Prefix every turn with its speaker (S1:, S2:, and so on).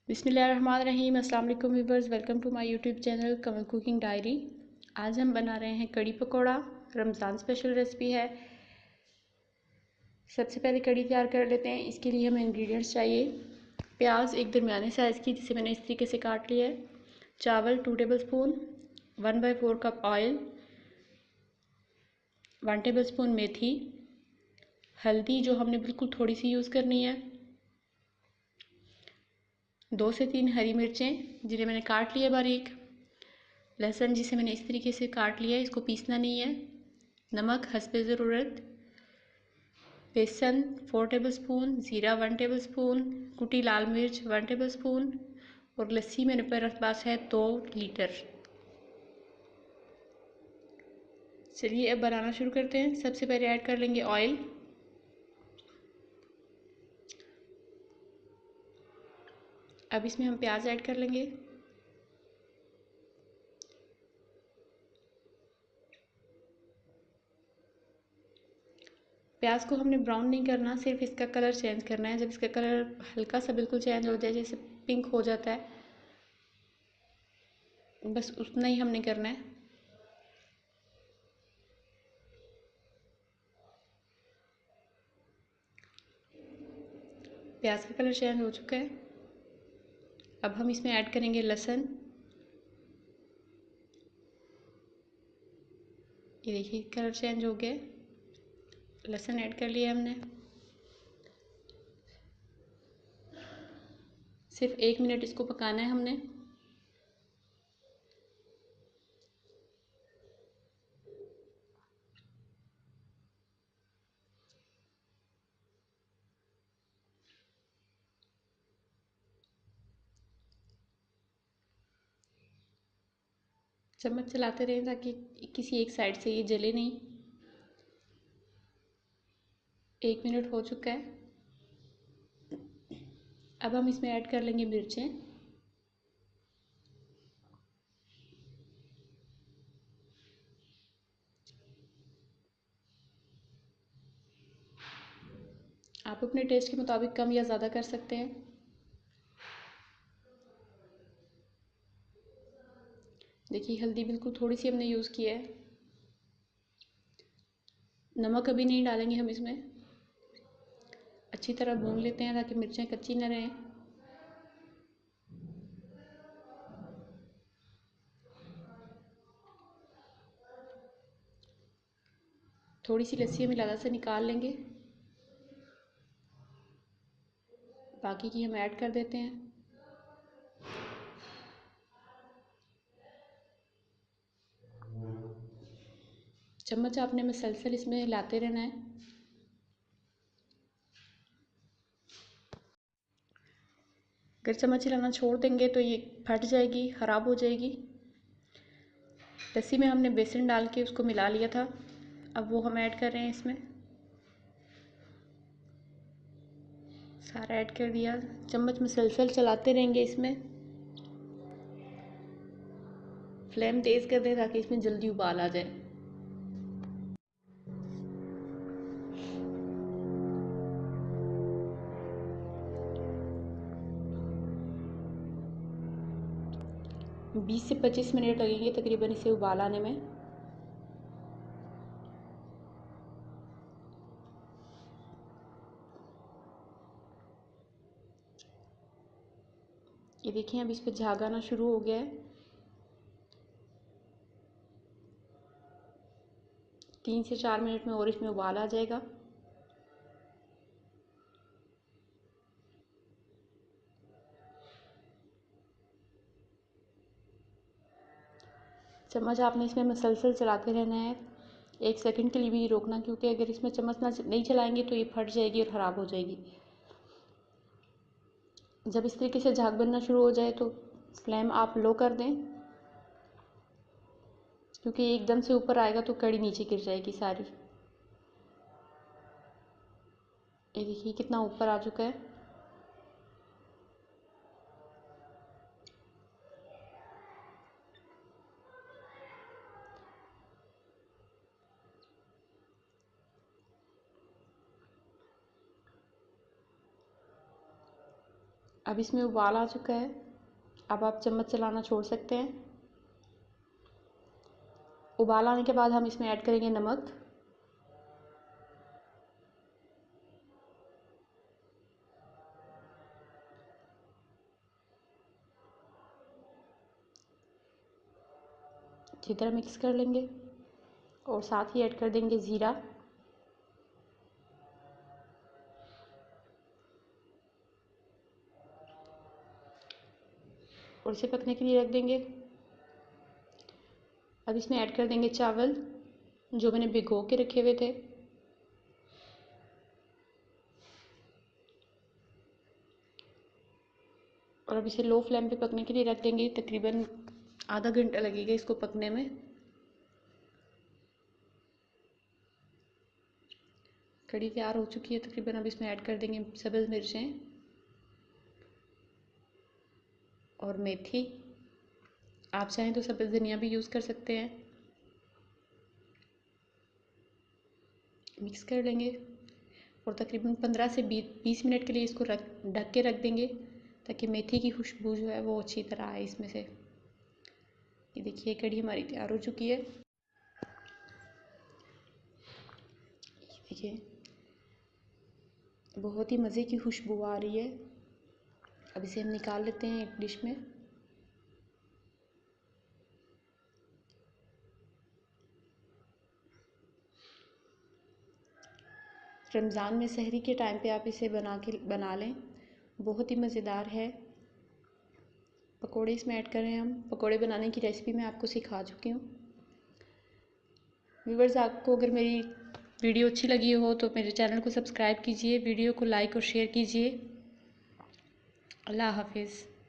S1: बिस्मिल्लाहिर्रहमानिर्रहीम। अस्सलाम वालेकुम viewers, welcome to my YouTube channel Kamal cooking diary. आज हम बना रहे हैं कड़ी पकौड़ा। रमज़ान स्पेशल रेसिपी है। सबसे पहले कड़ी तैयार कर लेते हैं। इसके लिए हमें इंग्रेडिएंट्स चाहिए। प्याज एक दरमियाने साइज़ की, जिसे मैंने इस तरीके से काट लिया है। चावल 2 टेबलस्पून, 1/4 कप ऑयल, 1 टेबलस्पून मेथी, हल्दी जो हमने बिल्कुल थोड़ी सी यूज़ करनी है, 2 से 3 हरी मिर्चें जिन्हें मैंने काट लिया बारीक, लहसुन जिसे मैंने इस तरीके से काट लिया है, इसको पीसना नहीं है, नमक हस्बे ज़रूरत, बेसन 4 टेबलस्पून, ज़ीरा 1 टेबलस्पून, कुटी लाल मिर्च 1 टेबलस्पून और लस्सी मेरे पास है 2 लीटर। चलिए अब बनाना शुरू करते हैं। सबसे पहले ऐड कर लेंगे ऑयल। अब इसमें हम प्याज ऐड कर लेंगे। प्याज को हमने ब्राउन नहीं करना, सिर्फ इसका कलर चेंज करना है। जब इसका कलर हल्का सा बिल्कुल चेंज हो जाए, जैसे पिंक हो जाता है, बस उतना ही हमने करना है। प्याज का कलर चेंज हो चुका है। अब हम इसमें ऐड करेंगे लहसुन। ये देखिए कलर चेंज हो गया। लहसुन ऐड कर लिया हमने। सिर्फ 1 मिनट इसको पकाना है हमने। चम्मच चलाते रहें ताकि किसी एक साइड से ये जले नहीं। 1 मिनट हो चुका है। अब हम इसमें ऐड कर लेंगे मिर्चें। आप अपने टेस्ट के मुताबिक कम या ज़्यादा कर सकते हैं। देखिए हल्दी बिल्कुल थोड़ी सी हमने यूज़ किया है। नमक अभी नहीं डालेंगे हम इसमें। अच्छी तरह भून लेते हैं ताकि मिर्चें कच्ची न रहें। थोड़ी सी लस्सी हम इलादा से निकाल लेंगे, बाकी की हम ऐड कर देते हैं। चम्मच आपने मुसलसल इसमें हिलाते रहना है। अगर चम्मच हिलाना छोड़ देंगे तो ये फट जाएगी, ख़राब हो जाएगी। लस्सी में हमने बेसन डाल के उसको मिला लिया था, अब वो हम ऐड कर रहे हैं इसमें। सारा ऐड कर दिया। चम्मच मुसलसल चलाते रहेंगे इसमें। फ्लेम तेज़ कर दें ताकि इसमें जल्दी उबाल आ जाए। बीस से 25 मिनट लगेंगे तकरीबन इसे उबाल आने में। ये देखिए अब इस पर झाग आना शुरू हो गया है। 3 से 4 मिनट में और इसमें उबाल आ जाएगा। चम्मच आपने इसमें मुसलसल चलाते रहना है, 1 सेकंड के लिए भी नहीं रोकना, क्योंकि अगर इसमें चम्मच नहीं चलाएंगे तो ये फट जाएगी और ख़राब हो जाएगी। जब इस तरीके से झाग बनना शुरू हो जाए तो फ्लेम आप लो कर दें, क्योंकि एकदम से ऊपर आएगा तो कड़ी नीचे गिर जाएगी सारी। ये देखिए कितना ऊपर आ चुका है। अब इसमें उबाल आ चुका है। अब आप चम्मच चलाना छोड़ सकते हैं। उबाल आने के बाद हम इसमें ऐड करेंगे नमक। अच्छी तरह मिक्स कर लेंगे और साथ ही ऐड कर देंगे ज़ीरा। और इसे पकने के लिए रख देंगे। अब इसमें ऐड कर देंगे चावल जो मैंने भिगो के रखे हुए थे। और अब इसे लो फ्लेम पे पकने के लिए रख देंगे। तकरीबन आधा घंटा लगेगा इसको पकने में। कढ़ी तैयार हो चुकी है तकरीबन। अब इसमें ऐड कर देंगे सब्ज़ मिर्चें और मेथी। आप चाहें तो सब्ज़ धनिया भी यूज़ कर सकते हैं। मिक्स कर लेंगे और तकरीबन 15 से 20 मिनट के लिए इसको ढक के रख देंगे ताकि मेथी की खुशबू जो है वो अच्छी तरह आए इसमें से। ये देखिए कढ़ी हमारी तैयार हो चुकी है। देखिए बहुत ही मज़े की खुशबू आ रही है। अब इसे हम निकाल लेते हैं एक डिश में। रमज़ान में सहरी के टाइम पे आप इसे बना लें। बहुत ही मज़ेदार है। पकोड़े इसमें ऐड कर रहे हैं हम। पकोड़े बनाने की रेसिपी मैं आपको सिखा चुकी हूँ। व्यूअर्स, आपको अगर मेरी वीडियो अच्छी लगी हो तो मेरे चैनल को सब्सक्राइब कीजिए, वीडियो को लाइक और शेयर कीजिए। अल्लाह हाफिज़।